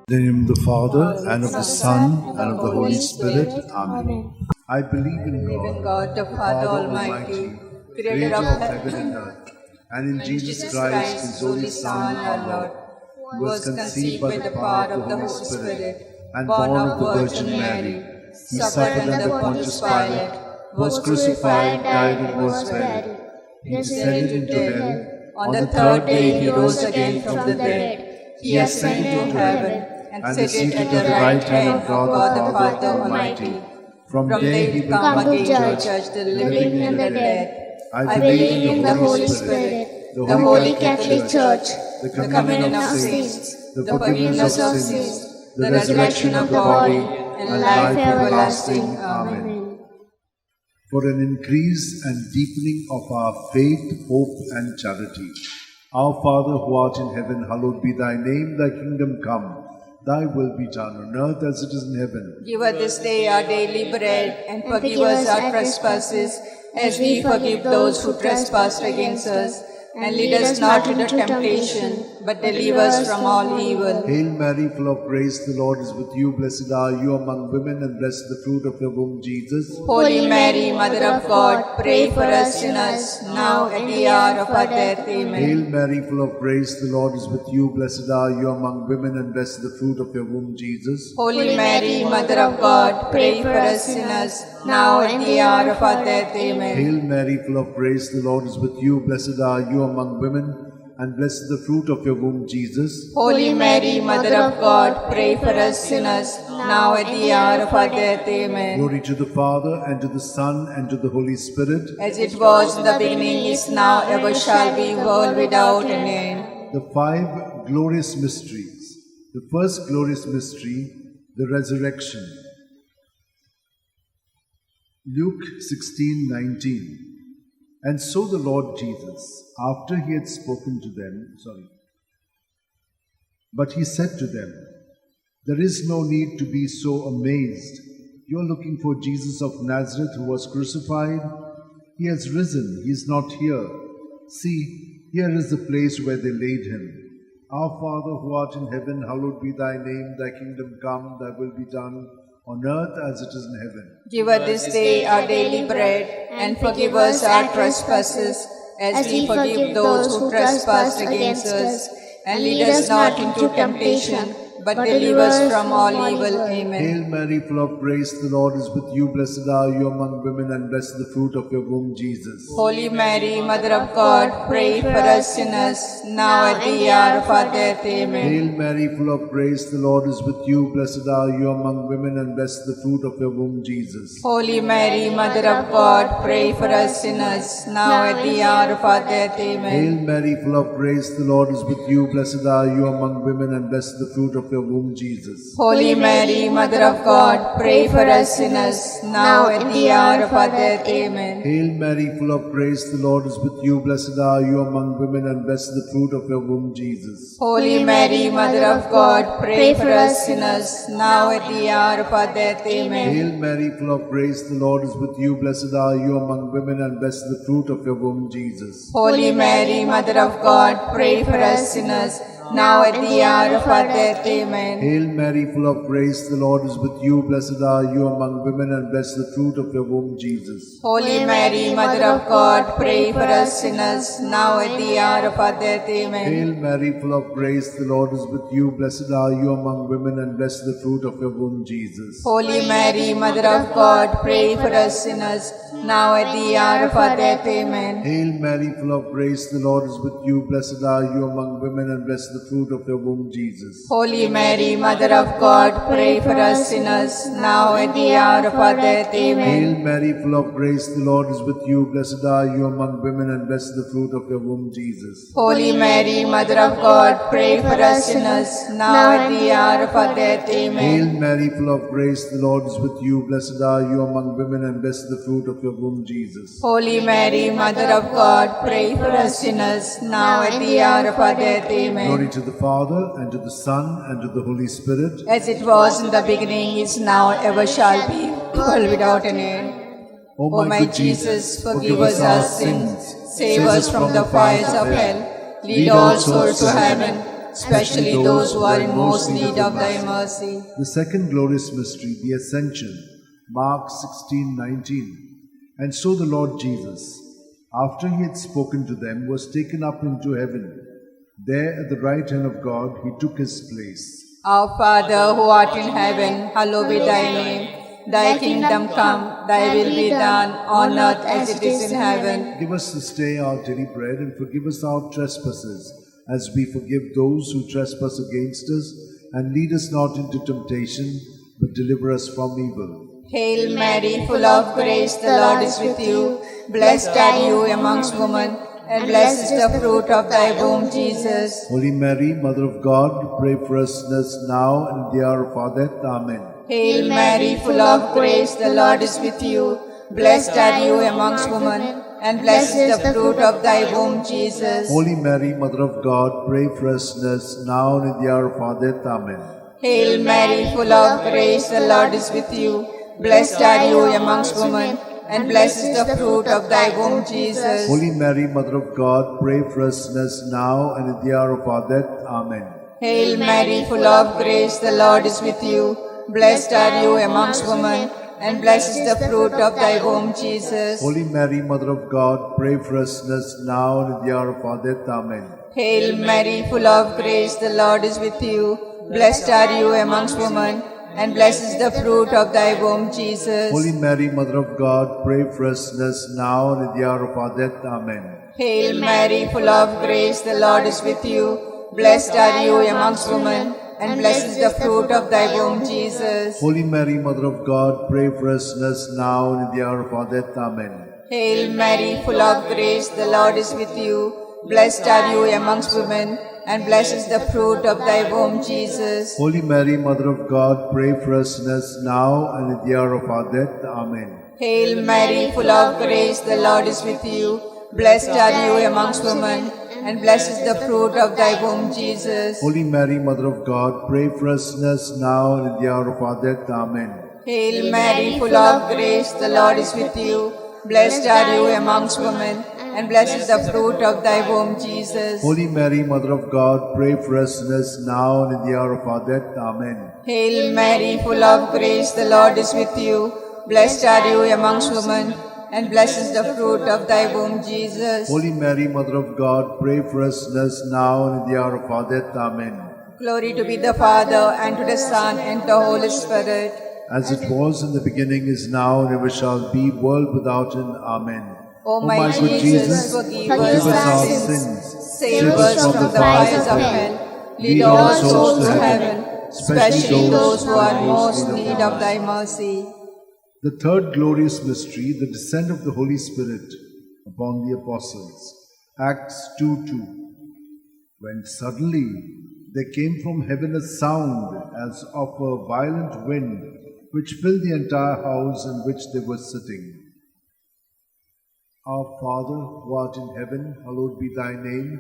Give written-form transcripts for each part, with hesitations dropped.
In the name of the Father, and of the Son, and of the Holy Spirit. Amen. I believe in God, the Father Almighty, creator of heaven and earth, and in Jesus Christ, His only Son, our Lord, who was conceived by the power of the Holy Spirit, and born of the Virgin Mary. He suffered under Pontius Pilate, was crucified, died, and was buried. He descended into hell. On the third day He rose again from the dead. He ascended into heaven, and seated at the right hand of God the Father Almighty. From there He will come again to judge the living and the dead. I believe in the Holy Spirit, the Holy Catholic Church, the the communion of saints, the forgiveness of sins, the resurrection of the body, and life everlasting. Amen. For an increase and deepening of our faith, hope, and charity. Our Father who art in heaven, hallowed be thy name, thy kingdom come. Thy will be done on earth as it is in heaven. Give us this day our daily bread, and forgive us our trespasses, as we forgive those who trespass against us. And lead us not into temptation, but deliver us from all evil. Hail Mary, full of grace, the Lord is with you. Blessed are you among women, and blessed the fruit of your womb, Jesus. Holy Mary, Mother of God, pray for us sinners, now and at the hour of our death. Amen. Hail Mary, full of grace, the Lord is with you. Blessed are you among women, and blessed the fruit of your womb, Jesus. Holy Mary, Mother of God, pray for us sinners, now and at the hour of our death. Amen. Hail Mary, full of grace, the Lord is with you. Blessed are you among women, and blessed the fruit of your womb, Jesus. Holy Mary, Mother of God, pray for us sinners, now at the hour of our death. Amen. Glory to the Father, and to the Son, and to the Holy Spirit. As it was in the beginning, is now, ever shall be, world without an end. The five glorious mysteries. The first glorious mystery, the resurrection. Luke 16:19. And so the Lord Jesus, after he had spoken to them, but he said to them, there is no need to be so amazed. You are looking for Jesus of Nazareth who was crucified. He has risen. He is not here. See, here is the place where they laid him. Our Father who art in heaven, hallowed be thy name. Thy kingdom come, thy will be done, on earth as it is in heaven. Give us this day our daily bread, and forgive us our trespasses, as we forgive those who trespass against us. And lead us not into temptation, but deliver us from all evil. Amen. Hail Mary, full of grace, the Lord is with you. Blessed are you among women, and blessed the fruit of your womb, Jesus. Holy Mary, Mother of God, pray for us sinners, now at the hour of our death. Amen. Hail Mary, full of grace, the Lord is with you. Blessed are you among women, and blessed the fruit of your womb, Jesus. Holy Mary, Mother of God, pray for us sinners, now at the hour of our death. Amen. Hail Mary, full of grace, the Lord is with you. Blessed are you among women, and blessed the fruit of your womb, Jesus. Holy Mary, Mother of God, pray for us sinners, now at the hour of our death. Amen. Hail Mary, full of grace, the Lord is with you. Blessed are you among women, and blessed the fruit of your womb, Jesus. Holy Mary, Mother of God, pray for us sinners, now at the hour of our death. Amen. Hail Mary, full of grace, the Lord is with you. Blessed are you among women, and blessed the fruit of your womb, Jesus. Holy Mary, Mother of God, pray for us sinners, now at the hour of our death. Amen. Hail Mary, full of grace, the Lord is with you. Blessed are you among women, and blessed the fruit of your womb, Jesus. Holy Mary, Mother of God, pray for us sinners, now at the hour of our death. Amen. Hail Mary, full of grace, the Lord is with you. Blessed are you among women, and blessed the fruit of your womb, Jesus. Holy Mary, Mother of God, pray for us sinners, now at the hour of our death. Amen. Hail Mary, full of grace, the Lord is with you. Blessed are you among women, and blessed the fruit of your womb, Jesus. Holy Mary, Mother of God, pray for us sinners, now at the hour of our death. Amen. Hail Mary, full of grace, the Lord is with you. Blessed are you among women, and blessed the fruit of your womb, Jesus. Holy Mary, Mother of God, pray for us sinners, now at the hour of our death. Amen. Hail Mary, full of grace, the Lord is with you. Blessed are you among women, and blessed the fruit of your womb, Jesus. Holy Mary, Mother of God, pray for us sinners, now at the hour of our death. Amen. Glory to the Father, and to the Son, and to the Holy Spirit. As it was in the beginning, is now, ever shall be, world without an end. O my Jesus, forgive us our sins, save us from the fires of hell, lead all souls to heaven, especially those who are in most need of thy mercy. The second glorious mystery, the Ascension, Mark 16:19. And so the Lord Jesus, after he had spoken to them, was taken up into heaven. There at the right hand of God he took his place. Our Father who art in heaven, hallowed be thy name. Thy kingdom come, thy will be done, on earth as it is in heaven. Give us this day our daily bread, and forgive us our trespasses, as we forgive those who trespass against us. And lead us not into temptation, but deliver us from evil. Hail Mary, full of grace, the Lord is with you. Blessed are you amongst women, and blessed is the fruit of thy womb, Jesus. Holy Mary, Mother of God, pray for us sinners now and in the hour of our death. Amen. Hail Mary, full of grace, the Lord is with you. Blessed are you amongst women, and blessed is the fruit of thy womb, Jesus. Holy Mary, Mother of God, pray for us sinners now and in the hour of our death. Amen. Hail Mary, full of grace, the Lord is with you. Blessed are you amongst women, and blessed is the fruit of thy womb, Jesus. Holy Mary, Mother of God, pray for us sinners now and in the hour of our death. Amen. Hail Mary, full of grace, the Lord is with you. Blessed are you amongst women, and blessed is the fruit of thy womb, Jesus. Holy Mary, Mother of God, pray for us sinners now and in the hour of our death. Amen. Hail Mary, full of grace, the Lord is with you. Blessed are you amongst women, and blessed is the fruit of thy womb, Jesus. Holy Mary, Mother of God, pray for us sinners now and in the hour of our death. Amen. Hail Mary, full of grace, the Lord is with you. Blessed are you amongst women, and blessed is the fruit of thy womb, Jesus. Holy Mary, Mother of God, pray for us sinners now and in the hour of our death. Amen. Hail Mary, full of grace, the Lord is with you. Blessed are you amongst women, and blessed is the fruit of thy womb, Jesus. Holy Mary, Mother of God, pray for us sinners now and in the hour of our death. Amen. Hail Mary, full of grace, the Lord is with you. Blessed are you amongst women, and blessed is the fruit of thy womb, Jesus. Holy Mary, Mother of God, pray for us sinners now and in the hour of our death. Amen. Hail Mary, full of grace, the Lord is with you. Blessed are you amongst women, and blessed is the fruit of thy womb, Jesus. Holy Mary, Mother of God, pray for us sinners now and in the hour of our death. Amen. Hail Mary, full of grace, the Lord is with you. Blessed are you amongst women, and blessed is the fruit of thy womb, Jesus. Holy Mary, Mother of God, pray for us sinners now and in the hour of our death. Amen. Glory to be the Father, and to the Son, and to the Holy Spirit. As it was in the beginning, is now, and ever shall be, world without end. Amen. O my good Jesus, forgive us our sins. Save Save us from the fires of hell. Lead all souls to heaven, especially those who are most in need of thy mercy. The third glorious mystery, the descent of the Holy Spirit upon the apostles. Acts 2:2. When suddenly there came from heaven a sound as of a violent wind, which filled the entire house in which they were sitting. Our Father, who art in heaven, hallowed be thy name.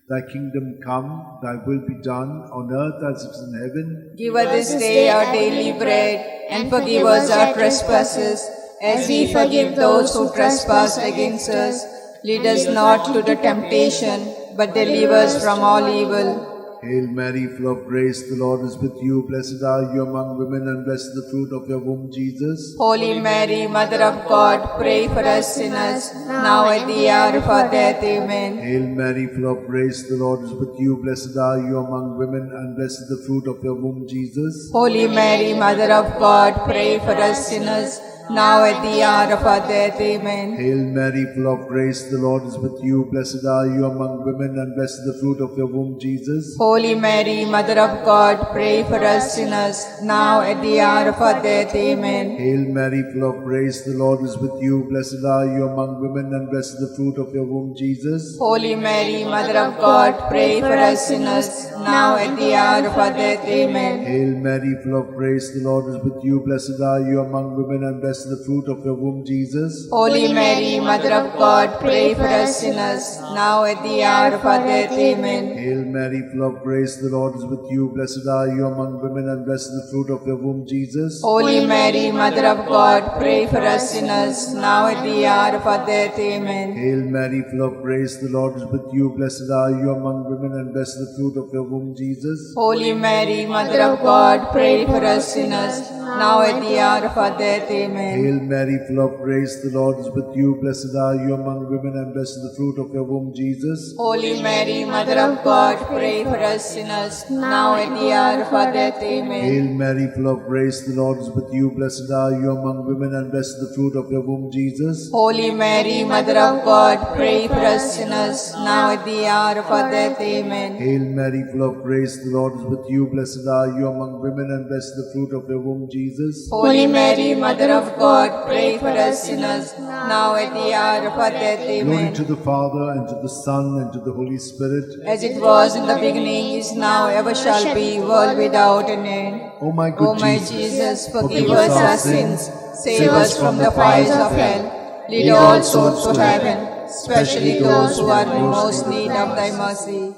Thy kingdom come, thy will be done, on earth as it is in heaven. Give us this day our daily bread, and forgive us our trespasses, as we forgive those who trespass against us. Lead us not into temptation, but deliver us from all evil. Hail Mary, full of grace, the Lord is with you. Blessed are you among women, and blessed is the fruit of your womb, Jesus. Holy Mary, Mother of God, pray for us sinners, now at the hour of our death. Amen. Hail Mary, full of grace, the Lord is with you. Blessed are you among women, and blessed is the fruit of your womb, Jesus. Holy Mary, Mother of God, pray for us sinners, now at the hour of our death. Amen. Hail Mary, full of grace, the Lord is with you. Blessed are you among women, and blessed is the fruit of your womb, Jesus. Holy Mary, Mother of God, pray for us sinners, now at the hour of our death. Amen. Hail Mary, full of grace, the Lord is with you. Blessed are you among women, and blessed is the fruit of your womb, Jesus. Holy Mary, Mother of God, pray for us sinners, now at the hour of our death. Amen. Hail Mary, full of grace, the Lord is with you. Blessed are you among women, and blessed blessed the fruit of your womb, Jesus. Holy Mary, Mother of God, pray for us sinners, now at the hour of our death. Amen. Hail Mary, full of grace, the Lord is with you. Blessed are you among women, and blessed the fruit of your womb, Jesus. Holy Mary, Mother of God, pray for us sinners, now at the hour of our death. Amen. Hail Mary, full of grace, the Lord is with you. Blessed are you among women, and blessed the fruit of your womb, Jesus. Holy Mary, Mother of God, pray for us sinners, now at the hour of our death. Amen. Hail Mary, full of grace, the Lord is with you. Blessed are you among women, and blessed the fruit of your womb, Jesus. Holy Mary, Mother of God, pray for us sinners, now at the hour of our death. Amen. Hail Mary, full of grace, the Lord is with you. Blessed are you among women, and blessed the fruit of your womb, Jesus. Holy Mary, Mother of God, pray for us sinners, now at the hour of our death. Amen. Hail Mary, full of grace, the Lord is with you. Blessed are you among women, and blessed the fruit of your womb, Jesus. Holy Mary, Mother of God, pray for us sinners, now at the hour of our death. Glory Amen. to the Father, and to the Son, and to the Holy Spirit. As it was in the beginning, is now, ever shall be, world without an end. O my O good my Jesus, Jesus, forgive us our sins, save us from the fires of hell, lead all souls to heaven, especially those who are in most need of thy mercy.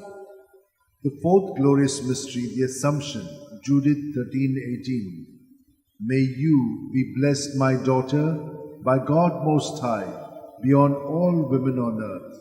The fourth glorious mystery, the Assumption, Judith 13:18. May you be blessed, my daughter, by God Most High, beyond all women on earth.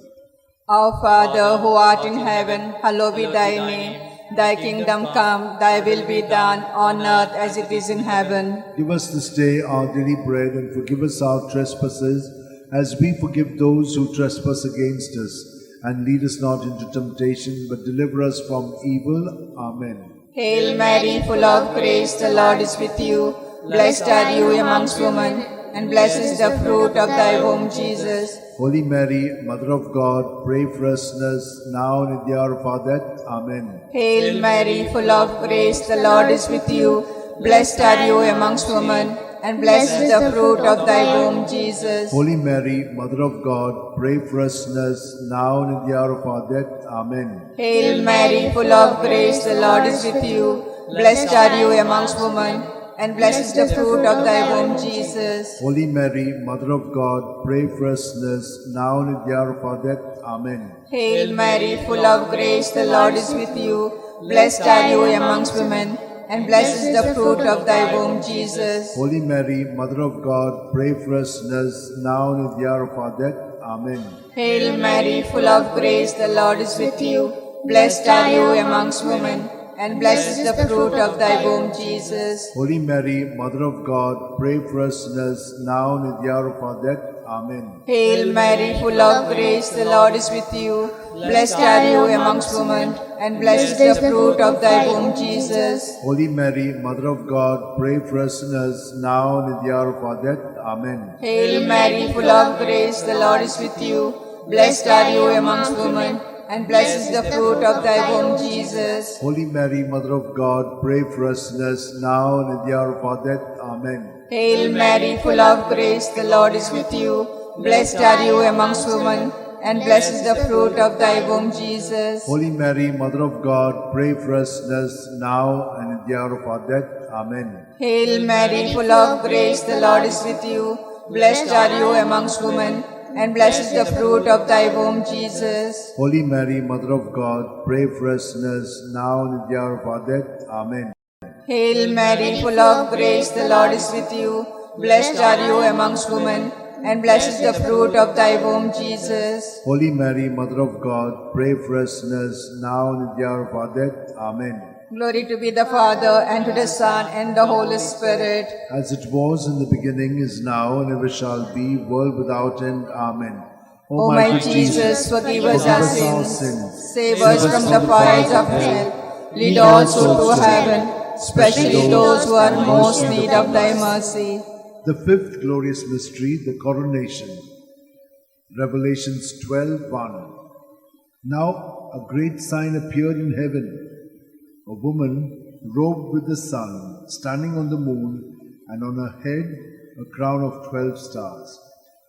Our Father, who art in heaven, hallowed be thy name. Thy kingdom come, thy will be done, on earth as it is in heaven. Give us this day our daily bread, and forgive us our trespasses, as we forgive those who trespass against us. And lead us not into temptation, but deliver us from evil. Amen. Hail Mary, full of grace, the Lord is with you. Blessed are you amongst women, and blessed is the fruit of thy womb, Jesus. Holy Mary, Mother of God, pray for us sinners, now and at the hour of our death. Amen. Hail Mary, full of grace, the Lord is with you. Blessed are you amongst women, and blessed is the fruit of thy womb, Jesus. Holy Mary, Mother of God, pray for us sinners, now and at the hour of our death. Amen. Hail Mary, full of grace, the Lord is with you. Blessed are you amongst women, and blessed is the fruit of thy womb, Jesus. Holy Mary, Mother of God, pray for us sinners, now and at the hour of our death. Amen. Hail Mary, full of grace, the Lord is with you. Blessed are you amongst women, and blessed is the fruit of thy womb, Jesus. Holy Mary, Mother of God, pray for us sinners, now and at the hour of our death. Amen. Hail Mary, full of grace, the Lord is with you. Blessed are you amongst women, and blessed is the fruit of thy womb, Jesus. Holy Mary, Mother of God, pray for us sinners, now and at the hour of our death. Amen. Hail Mary, full of grace, the Lord is with you. Blessed are you amongst women, and blessed is the fruit of thy womb, Jesus. Holy Mary, Mother of God, pray for us sinners, now and at the hour of our death. Amen. Hail Mary, full of grace, the Lord is with you. Blessed are you amongst women, and blessed is the fruit of thy womb, Jesus. Holy Mary, Mother of God, pray for us sinners, now and at the hour of our death. Amen. Hail Mary, full of grace, the Lord is with you. Blessed are you amongst women, and blessed is the fruit of thy womb, Jesus. Holy Mary, Mother of God, pray for us sinners, now and at the hour of our death. Amen. Hail Mary, full of grace, the Lord is with you. Blessed are you amongst women, and blessed is the fruit of thy womb, Jesus. Holy Mary, Mother of God, pray for us sinners, now and at the hour of our death. Amen. Hail Mary, full of grace, the Lord is with you. Blessed are you amongst women, and blessed is the fruit of thy womb, Jesus. Holy Mary, Mother of God, pray for us sinners, now and at the hour of our death. Amen. Glory to be the Father, and to the Son, and the Holy Spirit. As it was in the beginning, is now, and ever shall be, world without end. Amen. O my good Jesus, forgive us our sins, save us from the fires of hell, lead all souls to heaven, especially those who are in most need of thy mercy. The fifth glorious mystery, the coronation. Revelations 12:1. Now a great sign appeared in heaven, a woman robed with the sun, standing on the moon, and on her head a crown of 12 stars.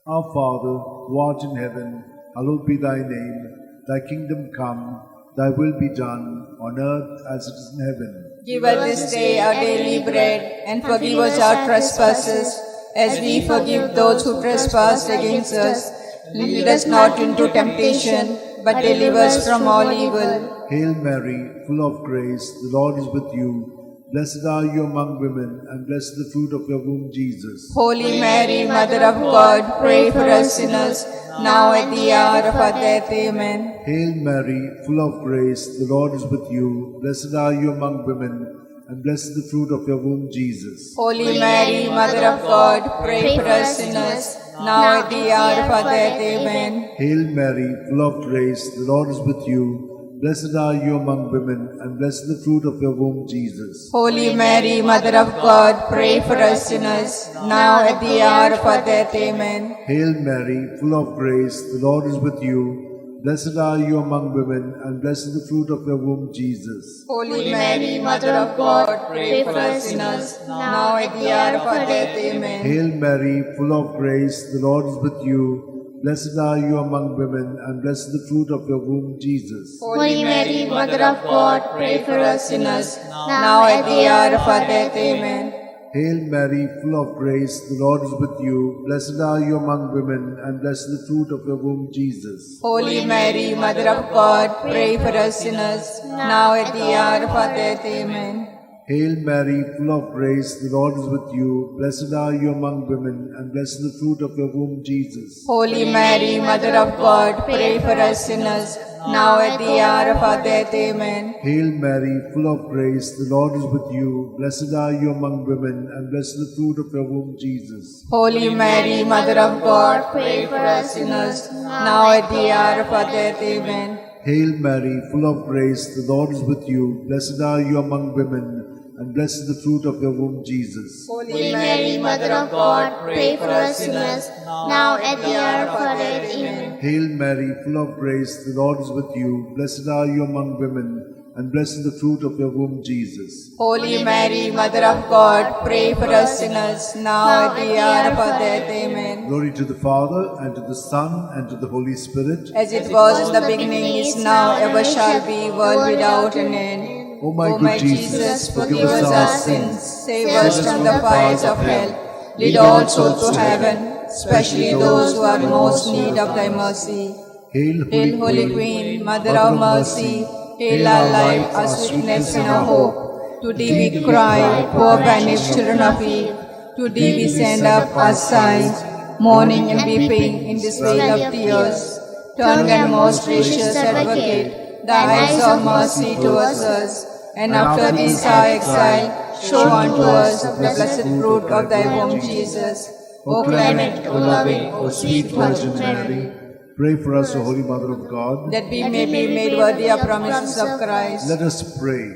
Our Father, who art in heaven, hallowed be thy name. Thy kingdom come, thy will be done, on earth as it is in heaven. Give us this day our daily bread, and forgive us our trespasses, as we forgive those who trespass against us. Lead us not into temptation, but deliver us from all evil. Hail Mary, full of grace, the Lord is with you. Blessed are you among women, and blessed the fruit of your womb, Jesus. Holy Mary, Mother of God, pray for us sinners, now at the hour of our death. Amen. Hail Mary, full of grace, the Lord is with you. Blessed are you among women, and blessed the fruit of your womb, Jesus. Holy Mary, Mother of God, pray for us sinners, now at the hour of our death. Amen. Hail Mary, full of grace, the Lord is with you. Blessed are you among women, and blessed the fruit of your womb, Jesus. Holy Mary, Mother of God, pray for us sinners, now at the hour of our death. Amen. Hail Mary, full of grace, the Lord is with you. Blessed are you among women, and blessed the fruit of your womb, Jesus. Holy Mary, Mother of God, pray for us sinners, now at the hour of our death. Amen. Hail Mary, full of grace, the Lord is with you. Blessed are you among women, and blessed the fruit of your womb, Jesus. Holy Mary, Mother of God, pray for us sinners, now at the hour of our death. Amen. Hail Mary, full of grace, the Lord is with you. Blessed are you among women, and blessed the fruit of your womb, Jesus. Holy Mary, Mother of God, pray for us sinners, now at the hour of our death. Amen. Hail Mary, full of grace, the Lord is with you. Blessed are you among women, and blessed the fruit of your womb, Jesus. Holy Mary, Mother of God, pray for us sinners, now at the hour of our death. Amen. Hail Mary, full of grace, the Lord is with you. Blessed are you among women, and blessed the fruit of your womb, Jesus. Holy Mary, Mother of God, pray for us sinners, now at the hour of our death. Amen. Hail Mary, full of grace, the Lord is with you. Blessed are you among women, and blessed the fruit of your womb, Jesus. Holy Mary, Mother of God, pray for us sinners, now at the hour of our death. Amen. Hail Mary, full of grace, the Lord is with you. Blessed are you among women, and blessed the fruit of your womb, Jesus. Holy Mary, Mother of God, pray for us sinners, now at the hour of our death. Amen. Glory to the Father, and to the Son, and to the Holy Spirit. As it was in the beginning, is now, ever shall be, world without an end. O my good Jesus, forgive us our sins, save us from the fires of hell. Lead all souls to heaven, especially those who are in most need of thy mercy. Hail, Hail, Holy Queen, Mother of mercy. Hail our life, our sweetness, and our hope. To thee we cry, poor banished children of Eve. To thee we send up our sighs, mourning and weeping in this vale of tears. Turn then, most gracious Advocate, thy eyes of mercy towards us, and after this our exile, show unto us the blessed fruit of thy womb, Jesus. O clement, O loving, O sweet Virgin Mary, pray for us, O Holy Mother of God, that we may be made worthy of promises of Christ. Let us pray.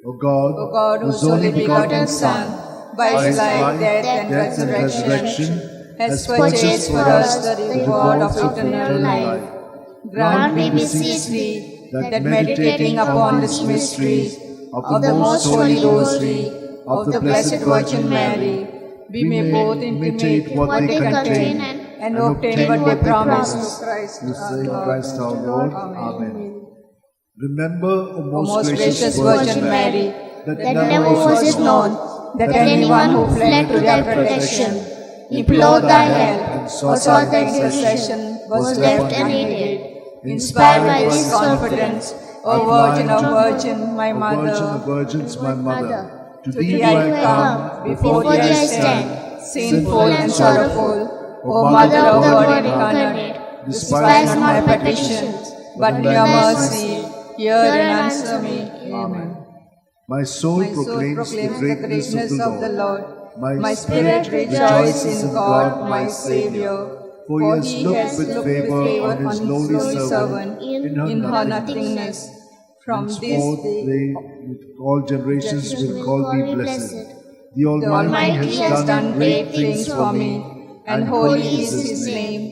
O God, O God, whose only begotten Son, by his life, death, and resurrection, has purchased for us the reward of eternal life. Grant, we beseech thee, that meditating upon this mystery of the most holy Rosary of the Blessed Virgin Mary, we may both intimate what they contain and obtain what they promise through Christ through our same Lord. Christ our Lord. Amen. Remember, O Most gracious Virgin Mary, that never was it known that anyone who fled to their protection, implored thy help, or sought thy intercession, was left unaided. Inspired by this confidence, O Virgin of Virgin, my Virgin Mother, of Virgins, my Mother, to to thee thee do I I come, before thee I stand, sinful and sorrowful. O O Mother of God incarnate, despise not my petitions, but in your mercy, hear and answer me. Amen. My soul My soul proclaims the greatness of the Lord. My spirit rejoices in God, my Saviour. For he has looked with favor on his lowly servant in in her nothingness. From this Henceforth day, they with all generations will call me blessed. The the Almighty has done great things for me, and holy is his name.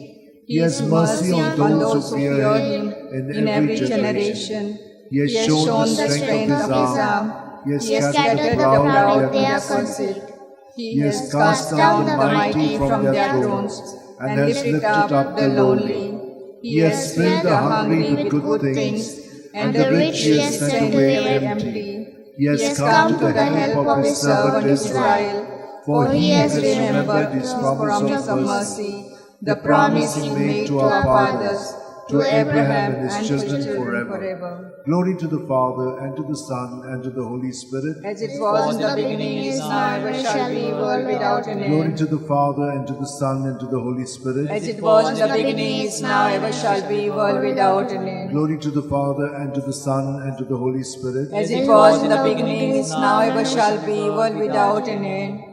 He has mercy on those who fear him in every generation. He has shown the strength of his arm. He has scattered the proud their conceit. He has cast down the mighty from their thrones, and lifted up the lonely. He has filled the hungry with good things, and the rich he has sent away empty. He has come to the help of his servant Israel, For he has remembered his promise of mercy, the promise he made to our fathers, to Abraham and his children forever. Glory to the Father, and to the Son, and to the Holy Spirit. As it was in the beginning, is now, ever shall be, world without an end. Glory to the Father, and to the Son, and to the Holy Spirit. As it was in the beginning, is now, ever shall be, world without an end. Glory to the Father, and to the Son, and to the Holy Spirit. As it was in the beginning, is now, ever shall be, world without an end.